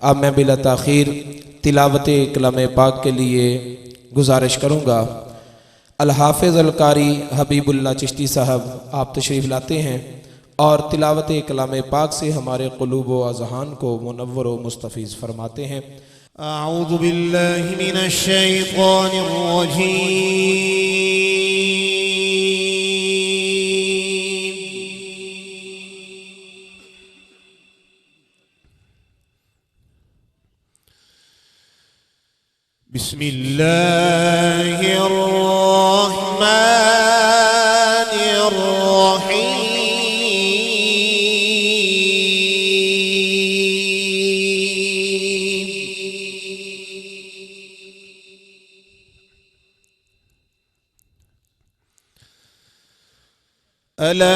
अब मैं बिला ताख़ीर तिलावत कलाम पाक के लिए गुजारिश करूँगा। अल हाफ़िज़ अल कारी हबीबुल्लाह चिश्ती साहब आप तशरीफ़ लाते हैं और तिलावत कलाम पाक से हमारे क़ुलूब व अज़हान को मुनव्वर व मुस्तफ़ीज़ फरमाते हैं। अऊज़ु बिल्लाहि मिनश शैतानिर रजीम। बिस्मिल्लाहिर रहमानिर रहीम। अला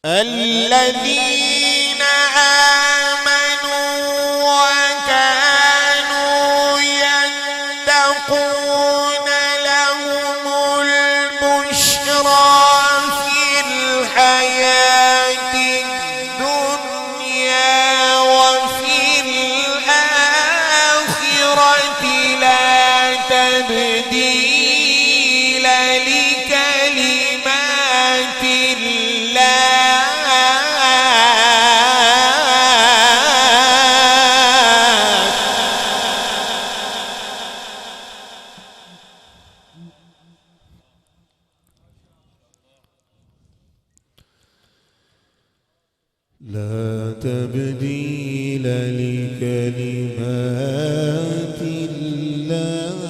الذين آمنوا وكانوا يتقون لهم البشرى في الحياة الدنيا وفي الآخرة لا تبديل لكلمات الله لا تبديل لكلمات الله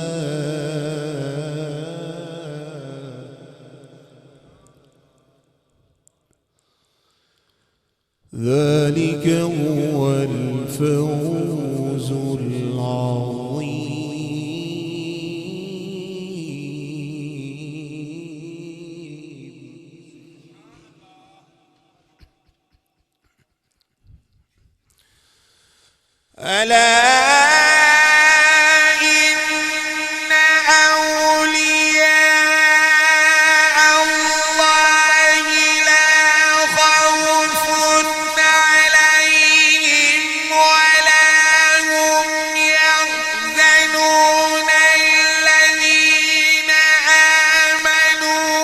ذلك هو الفوز العظيم. ألا إن أولياء الله لا خوف عليهم ولا هم يحزنون الذين آمنوا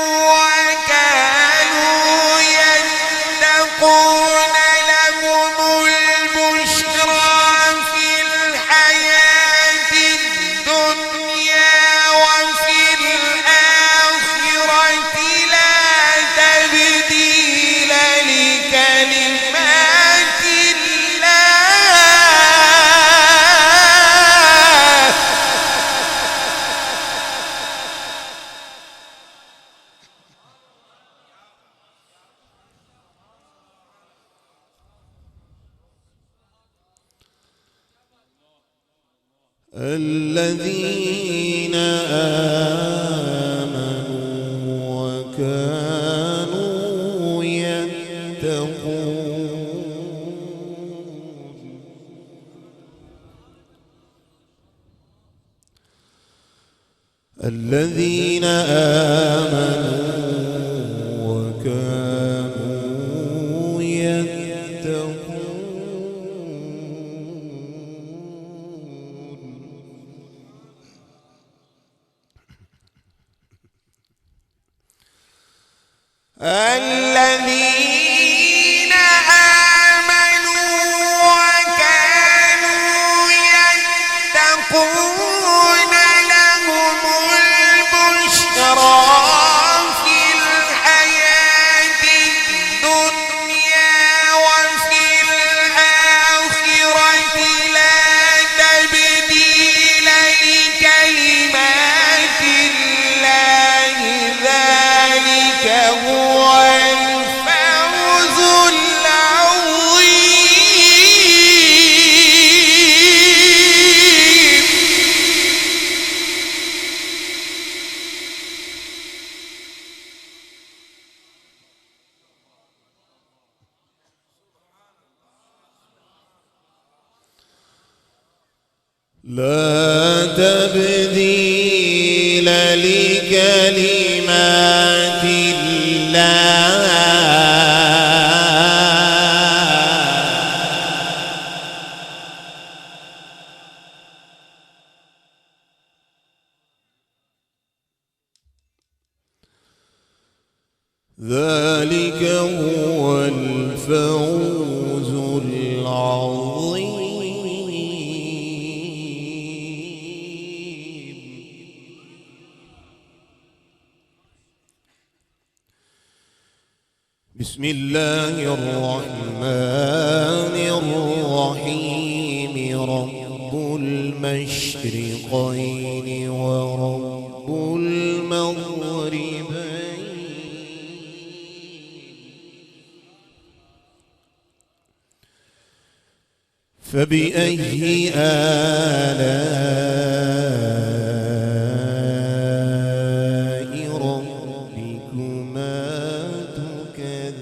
وكانوا يتقون لهم البشرى الذين آمنوا وكانوا يتقون الذين آمنوا وكانوا يتقون الذين آمنوا وكانوا يتقون لهم البشرى في الحياة الدنيا وفي الآخرة لا تبديل لكلمات لا تبديل لكلمات الله ذلك هو الفوز العظيم. بسم الله الرحمن الرحيم. رب المشرقين ورب المغربين فبأي آلاء ربكما تكذبان.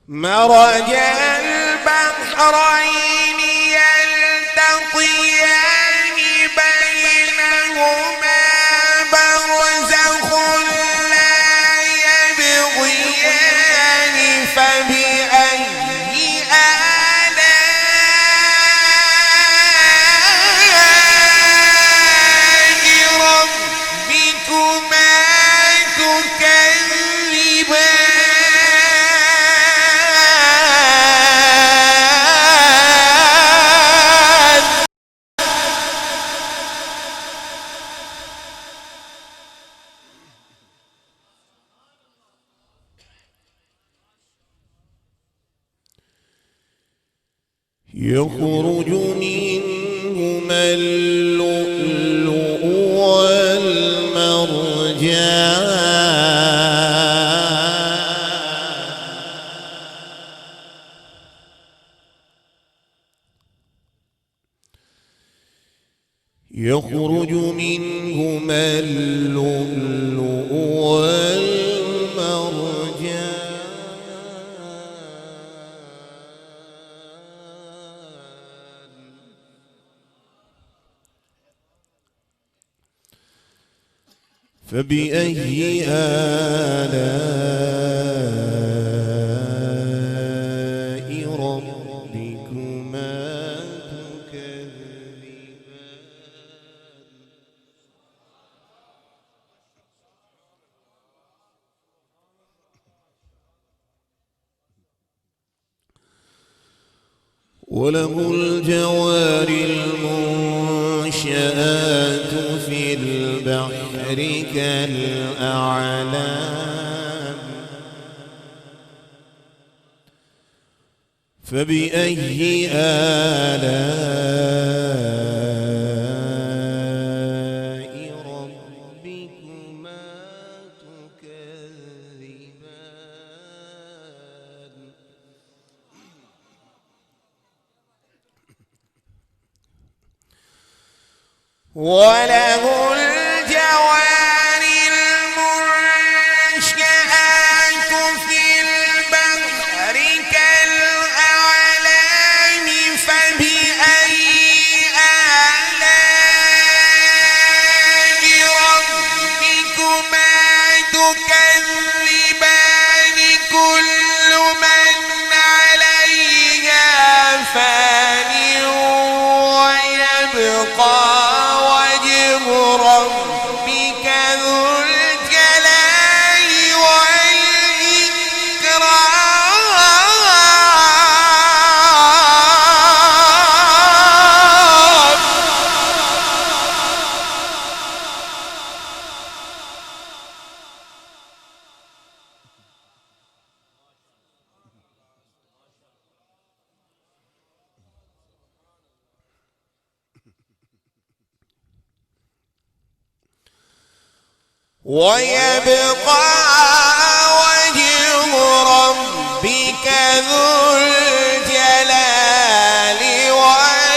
مرج البحرين يلتقيان بينهما برزخ لا يبغيان فبأي آلاء ربكما تكذبان. يخرج منهما اللؤلؤ والمرجان. يخرج منهما اللؤلؤ والمرجان. فبأي آلاء ربكما تكذبان. وله الجوار المنشآت في البحر كالأعلام. فبأي آلاء ربكما تكذبان. وله الجوار المنشآت في البحر كالأعلام فبأي آلاء ربكما تكذبان. كل من عليها فان ويبقى ربك ذو الجلال والإكرام. ويبقى وجه ربك ذو الجلال والإكرام.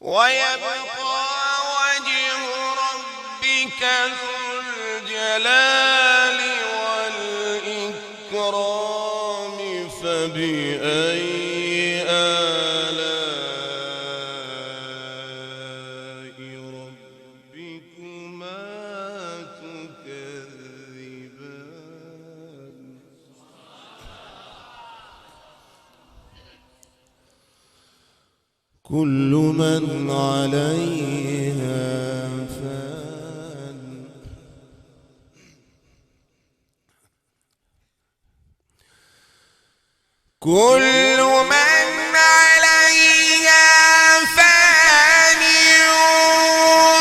ويبقى وجه ربك ذو الجلال والإكرام فبأي آلاء ربكما تكذبان كل من عليها فان كل من عليها فان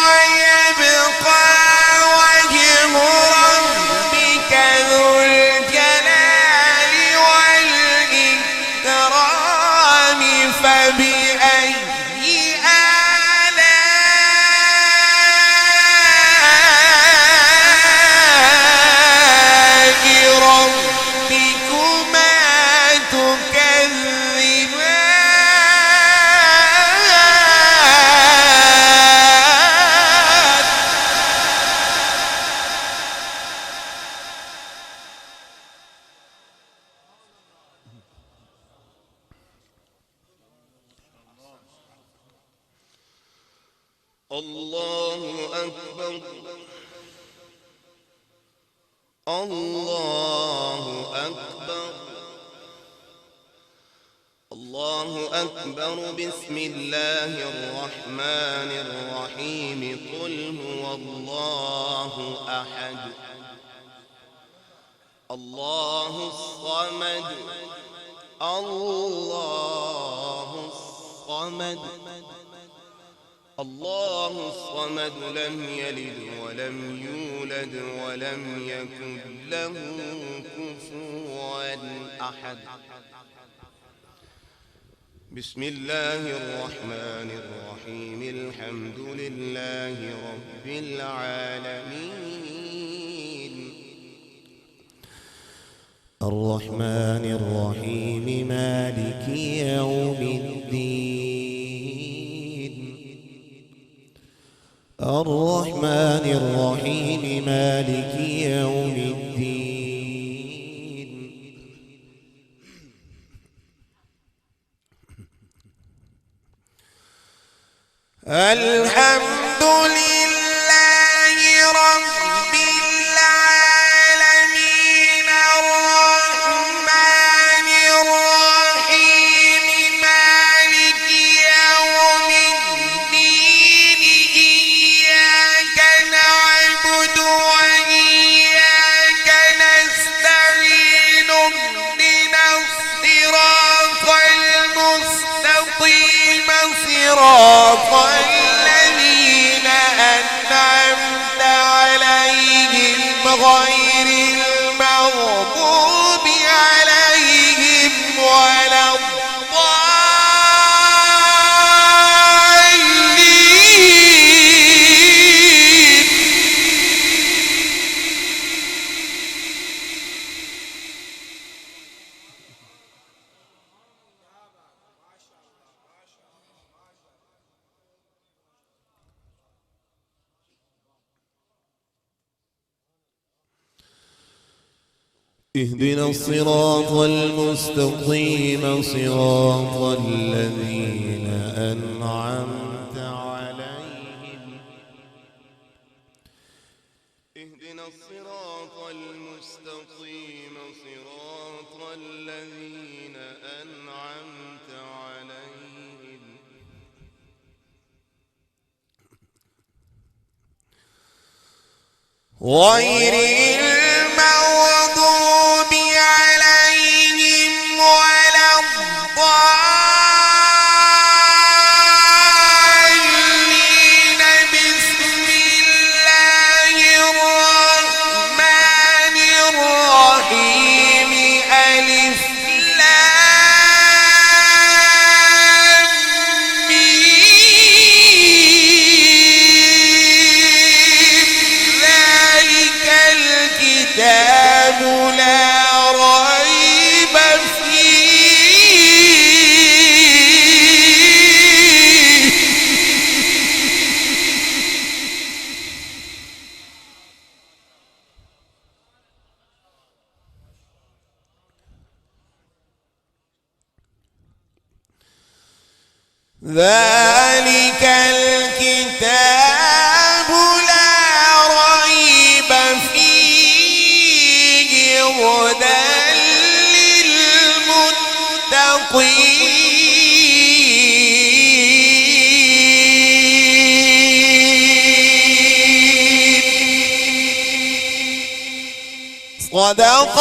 ويبقى وجه ربك ذو الجلال والإكرام فبأي آلاء ربكما تكذبان الله أكبر الله أكبر الله أكبر بسم الله الرحمن الرحيم قل هو الله أحد الله الصمد الله الصمد الله الصمد لم يلد ولم يولد ولم يكن له كفوا أحد بسم الله الرحمن الرحيم الحمد لله رب العالمين الرحمن الرحيم مالك يوم الدين الرحمن الرحيم مالك يوم الدين الحمد لله رب العالمين الرحمن الرحيم مالك يوم الدين إياك نعبد وإياك نستعين اهدنا الصراط المستقيم صراط الذين أنعمت عليهم غير المغضوب عليهم ولا الضالين. اهدنا الصراط المستقيم صراط الذين أنعمت عليهم اهدنا الصراط المستقيم صراط الذين أنعمت عليهم غير المغضوب عليهم ولا الضالين. بسم الله الرحمن الرحيم ألف لام ميم ذلك الكتاب لا ريب فيه ذلك الكتاب لا ريب فيه هدى للمتقين. صدق